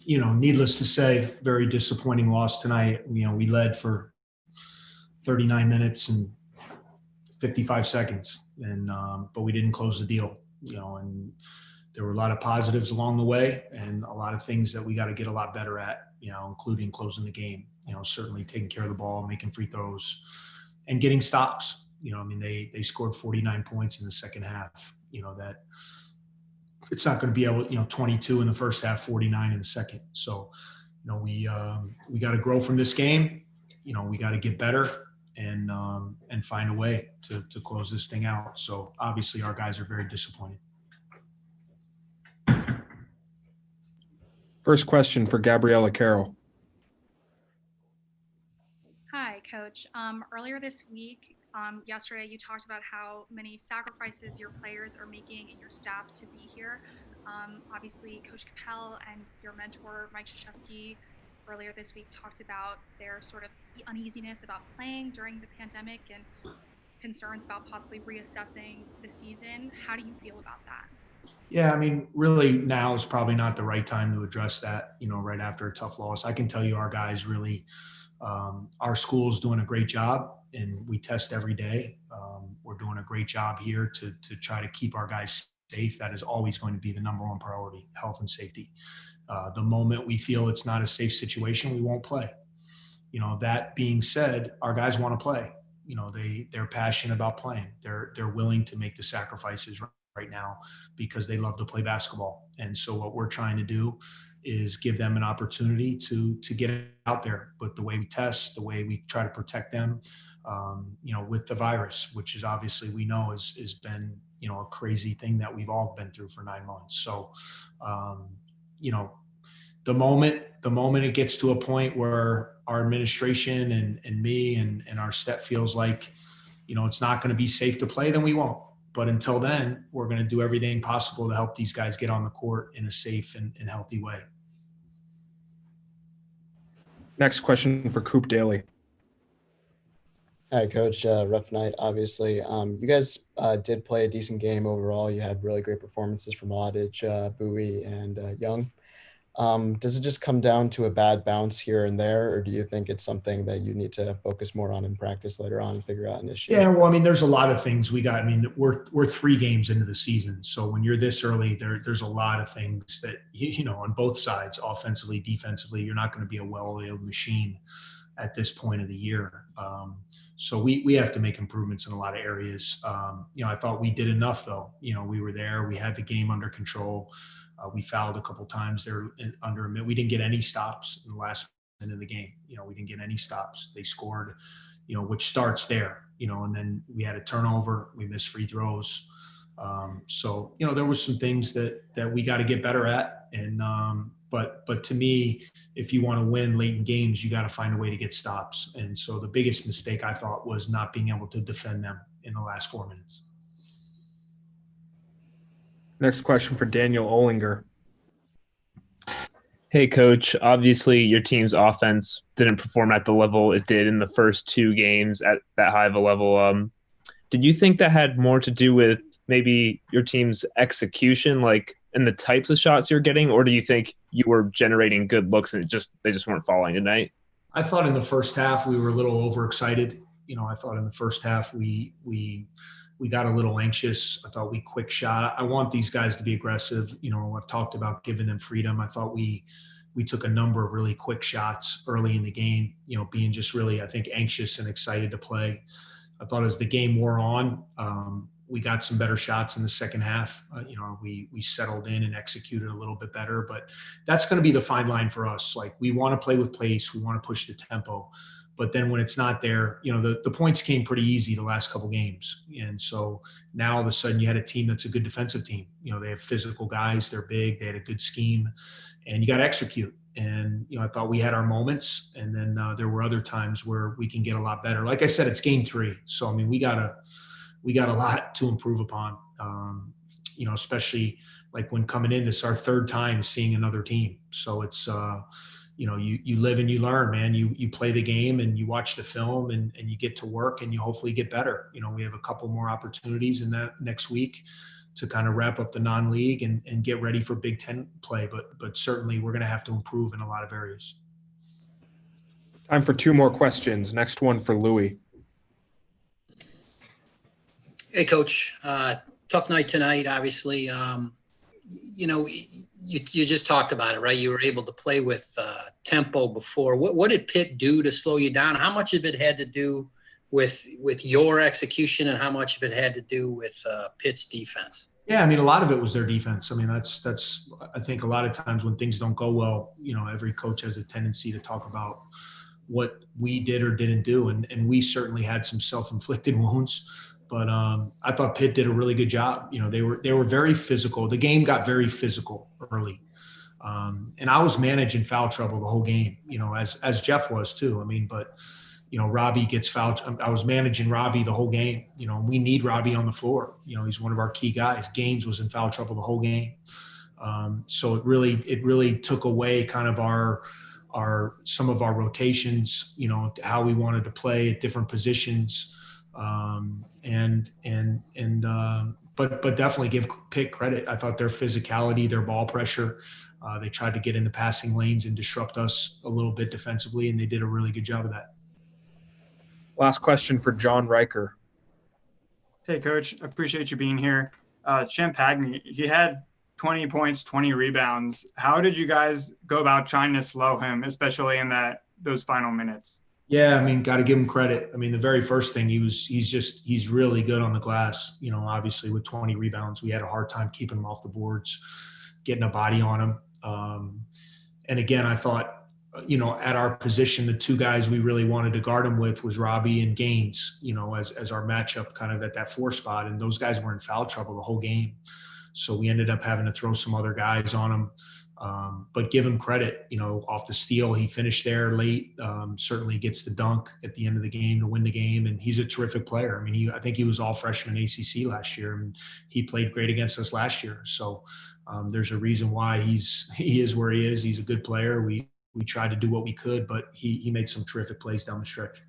Needless to say, very disappointing loss tonight. We led for 39 minutes and 55 seconds, but we didn't close the deal. And there were a lot of positives along the way, and a lot of things that we got to get a lot better at. Including closing the game. Certainly taking care of the ball, making free throws, and getting stops. They scored 49 points in the second half. That it's not going to be able, 22 in the first half, 49 in the second. So, we got to grow from this game. We got to get better and find a way to close this thing out. So obviously our guys are very disappointed. First question for Gabriella Carroll. Hi, Coach. Earlier this week, yesterday, you talked about how many sacrifices your players are making and your staff to be here. Obviously, Coach Capel and your mentor, Mike Krzyzewski, earlier this week talked about their sort of uneasiness about playing during the pandemic and concerns about possibly reassessing the season. How do you feel about that? Yeah, really now is probably not the right time to address that, right after a tough loss. I can tell you our guys really, our school's doing a great job, and we test every day. We're doing a great job here to try to keep our guys safe. That is always going to be the number one priority, health and safety. The moment we feel it's not a safe situation, we won't play. That being said, our guys want to play. They're passionate about playing. They're willing to make the sacrifices right now because they love to play basketball. And so what we're trying to do is give them an opportunity to get out there. But the way we test, the way we try to protect them, with the virus, which is obviously we know has been, a crazy thing that we've all been through for 9 months. So, the moment it gets to a point where our administration and me and our step feels like, it's not going to be safe to play, then we won't. But until then, we're going to do everything possible to help these guys get on the court in a safe and healthy way. Next question for Coop Daly. Hi, Coach. Rough night, obviously. You guys did play a decent game overall. You had really great performances from Odich, Bowie, and Young. Does it just come down to a bad bounce here and there, or do you think it's something that you need to focus more on in practice later on and figure out an issue? Yeah, well, there's a lot of things we got. We're 3 games into the season, so when you're this early, there's a lot of things that on both sides, offensively, defensively, you're not going to be a well-oiled machine at this point of the year. So we have to make improvements in a lot of areas. I thought we did enough, though. We were there. We had the game under control. We fouled a couple times there under a minute. We didn't get any stops in the last minute of the game. We didn't get any stops. They scored, which starts there, and then we had a turnover. We missed free throws. So, there was some things that we got to get better at. And, but to me, if you want to win late in games, you got to find a way to get stops. And so the biggest mistake I thought was not being able to defend them in the last 4 minutes. Next question for Daniel Olinger. Hey, Coach. Obviously, your team's offense didn't perform at the level it did in the first 2 games at that high of a level. Did you think that had more to do with maybe your team's execution, like in the types of shots you're getting, or do you think you were generating good looks and they just weren't falling tonight? I thought in the first half we were a little overexcited. I thought in the first half we got a little anxious. I thought we quick shot. I want these guys to be aggressive. I've talked about giving them freedom. I thought we took a number of really quick shots early in the game, being just really, I think, anxious and excited to play. I thought as the game wore on, we got some better shots in the second half. We settled in and executed a little bit better, but that's going to be the fine line for us. Like, we want to play with pace. We want to push the tempo. But then when it's not there, the points came pretty easy the last couple games. And so now all of a sudden you had a team that's a good defensive team. They have physical guys. They're big. They had a good scheme. And you got to execute. And, I thought we had our moments. And then there were other times where we can get a lot better. Like I said, it's game 3. So, we got a lot to improve upon, especially like when coming in. This is our 3rd time seeing another team. So it's you live and you learn, man. You play the game and you watch the film and you get to work and you hopefully get better. We have a couple more opportunities in that next week to kind of wrap up the non-league and get ready for Big Ten play. But certainly we're going to have to improve in a lot of areas. Time for 2 more questions. Next one for Louis. Hey, Coach. Tough night tonight, obviously. You just talked about it, right? You were able to play with tempo before. What did Pitt do to slow you down? How much of it had to do with your execution, and how much of it had to do with Pitt's defense? Yeah, I mean, a lot of it was their defense. I mean, that's I think a lot of times when things don't go well, every coach has a tendency to talk about what we did or didn't do, and we certainly had some self-inflicted wounds. But I thought Pitt did a really good job. They were very physical. The game got very physical early, and I was managing foul trouble the whole game. As Jeff was too. I mean, but Robbie gets fouled. I was managing Robbie the whole game. We need Robbie on the floor. He's one of our key guys. Gaines was in foul trouble the whole game. So it really took away kind of some of our rotations. How we wanted to play at different positions. But definitely give Pitt credit. I thought their physicality, their ball pressure, they tried to get in the passing lanes and disrupt us a little bit defensively, and they did a really good job of that. Last question for John Riker. Hey, Coach. I appreciate you being here. Champagne, he had 20 points, 20 rebounds. How did you guys go about trying to slow him, especially in those final minutes? Yeah, I mean, got to give him credit. I mean, the very first thing, he's really good on the glass. Obviously with 20 rebounds, we had a hard time keeping him off the boards, getting a body on him. And again, I thought, at our position, the 2 guys we really wanted to guard him with was Robbie and Gaines, as our matchup kind of at that 4 spot. And those guys were in foul trouble the whole game. So we ended up having to throw some other guys on him. But give him credit, off the steal, he finished there late, certainly gets the dunk at the end of the game to win the game. And he's a terrific player. I mean, I think he was all freshman ACC last year, and he played great against us last year. So there's a reason why he is where he is. He's a good player. We tried to do what we could, but he made some terrific plays down the stretch.